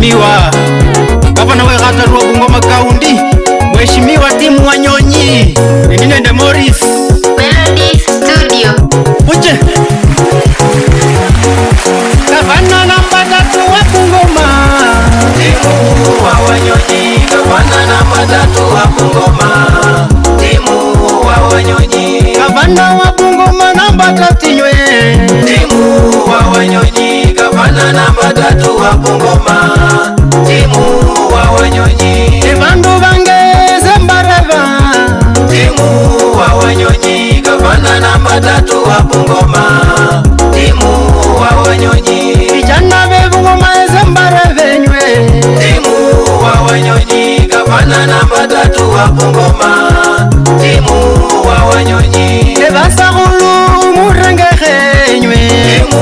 Mheshimiwa Gavana wa Gatarua Bungoma County, Mheshimiwa Timu Wanyonyi, Nende Morris Melody Studio. Uje Gavana namba 3 wa Bungoma, Timu wa Wanyonyi. Gavana namba 3 wa Bungoma, Timu wa Wanyonyi. Gavana wa Bungoma namba 3 nywe, Timu wa Wanyonyi. Gavana namba 3 wa Bungoma, Timu wa Wanyonyi. Ebandu bangeze mbareva, Timu wa Wanyonyi. Gavana namba 3 wa Bungoma, Timu wa Wanyonyi. vijana be Bungoma ezembareve nywe, Timu wa Wanyonyi. Gavana namba 3 wa Bungoma, Timu wa Wanyonyi. ebasagulu murengehe nywe, Timu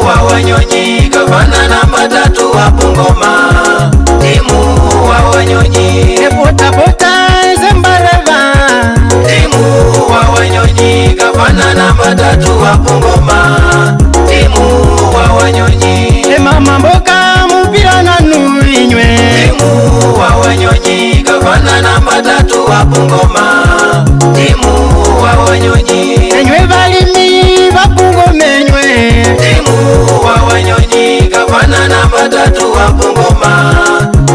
wa Wanyonyi. Gavana namba 3 wa Bungoma, Timu wa Wanyonyi. ebotapota ezembareva, Timu wa Wanyonyi. Gavana namba 3 wa Bungoma, Timu wa Wanyonyi. emama mboka mupira nanu inywe, Timu wa Wanyonyi. Gavana namba 3 wa Bungoma, Timu wa Wanyonyi. enywe balimi Bungoma enywe, Timu wa Wanyonyi. Gavana namba 3 wa Bungoma,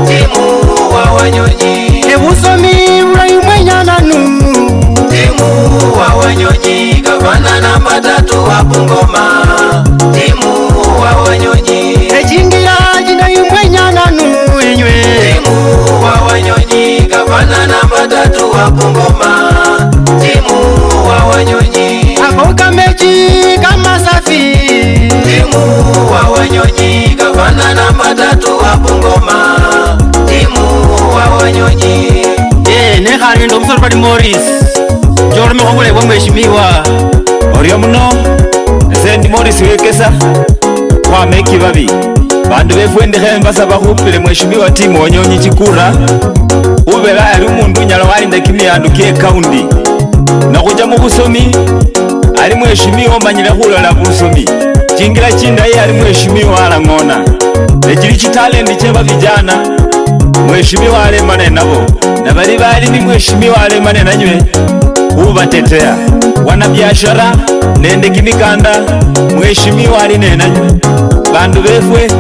Timu wa Wanyonyi. ebusomi buraimwenya nanu, Timu wa Wanyonyi. Gavana namba 3 wa Bungoma, Timu wa Wanyonyi. echingira jinaimwenya nanu inywe, Timu wa Wanyonyi. Gavana namba 3 wa Bungoma, Timu wa Wanyonyi. akoka mechi kama safi, Timu wa Wanyonyi. Gavana namba 3 wa Bungoma, Timu wa Wanyonyi. nekhali ndo musoro bali Morris njorome khobule bwa Mheshimiwa Orio muno ese ndi Morris wekesa kwameki babi bandu befwendekhe mbasaba khupile Mheshimiwa Timu Wanyonyi chikura ubela ali umundu unyala walinda kimiyandu kye county nakhuja mubusomi ali Mheshimiwa omanyile khulola busomi chingila chindayi ali Mheshimiwa alang'ona nechili chitalendi che babijana Mheshimiwa alemane nabo nabali bali ni Mheshimiwa alemane nanywe ubatetea wanabiashara nende kimikanda Mheshimiwa ali nenanywe bandu befwe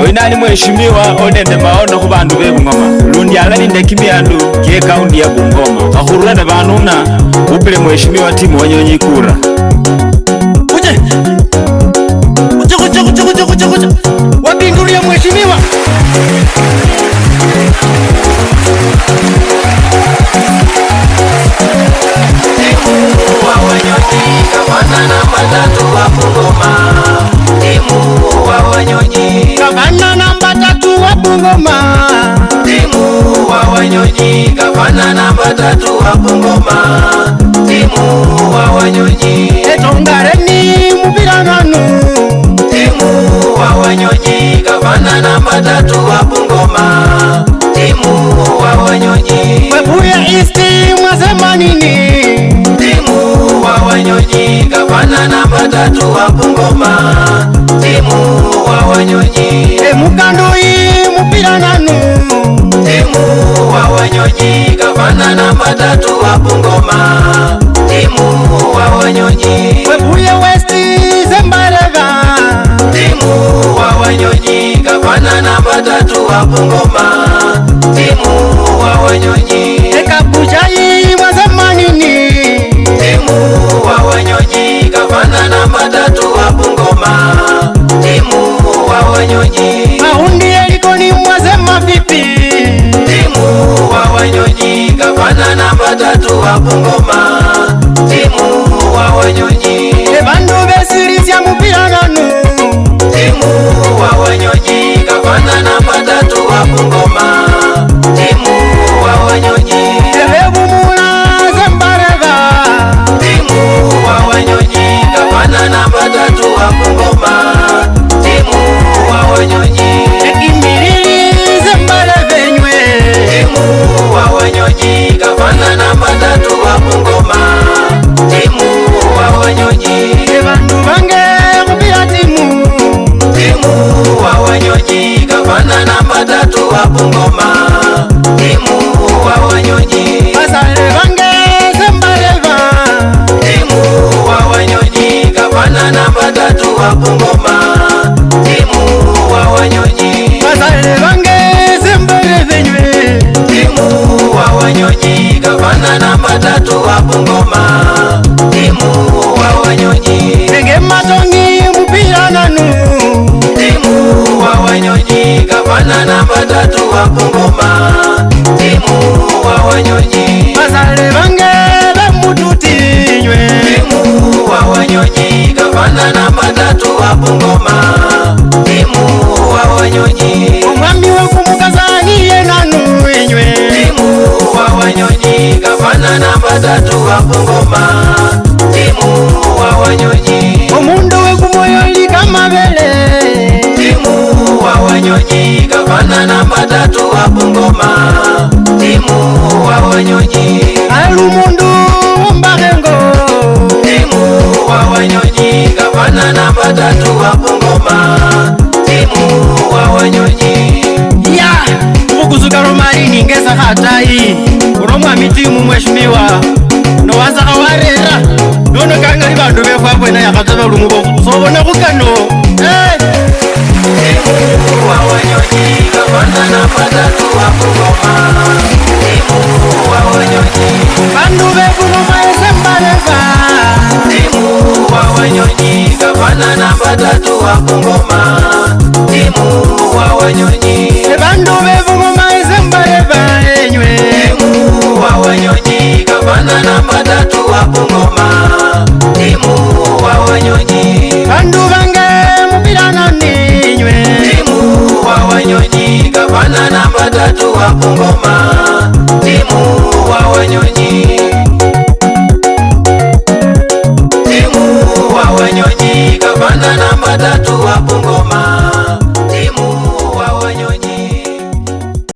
oinali Mheshimiwa onende maono khu bandu be Bungoma lundi alalinde kimiyandu kye county ya Bungoma akhurura banuna upile Mheshimiwa Timu Wanyonyi kura uje wapindulia Mheshimiwa Timu wa Wanyonyi. Gavana namba 3 wa Bungoma, Timu wa Wanyonyi. Gavana namba 3 wa Bungoma, Timu wa Wanyonyi. Gavana namba 3 wa Bungoma, Timu wa Wanyonyi. etongareni mupira nanu, Timu wa Wanyonyi. Gavana namba 3 wa Bungoma, Timu wa Wanyonyi. webuya isti mwasema nini, Timu wa Wanyonyi. Gavana namba 3 wa Bungoma, Timu wa Wanyonyi. emukandoi mupira nanu, Timu wa Wanyonyi. Gavana namba 3 wa Bungoma, Timu wa Wanyonyi. webuya westi zembareva, Timu wa Wanyonyi. Gavana namba 3 wa Bungoma, Timu wa Wanyonyi. ekabuchai mwasema nini, Timu wa Wanyonyi. Gavana namba 3 wa Bungoma, Timu wa Wanyonyi. mahundi elikoni mwasema vipi, Timu wa Wanyonyi. Gavana namba 3 wa Bungoma, Timu wa Wanyonyi. ebandu besirisya mupira nanu, Timu wa Wanyonyi. Gavana namba 3 wa Bungoma, Timu wa Wanyonyi. ebebumula zembareva, Timu wa Wanyonyi. Gavana namba 3 wa Bungoma, Timu wa Wanyonyi. ekimilili zembarevenywe, Timu wa Wanyonyi. Gavana namba 3 wa Bungoma, khukano Timu wa Wanyonyi gavana namba 3 wa Bungoma. Timu wa Wanyonyi bandu be Bungoma esembaleva. Timu wa Wanyonyi gavana namba 3 wa Bungoma. Timu wa Wanyonyi Bandu be Bungoma esembaleva enywe. Timu wa Wanyonyi gavana namba 3 wa Bungoma. Timu wa Wanyonyi Bandu bange mupirana ninywe. Timu wa Wanyonyi gavana namba 3 wa Bungoma. Timu wa Wanyonyi Timu wa Wanyonyi gavana namba 3 wa Bungoma.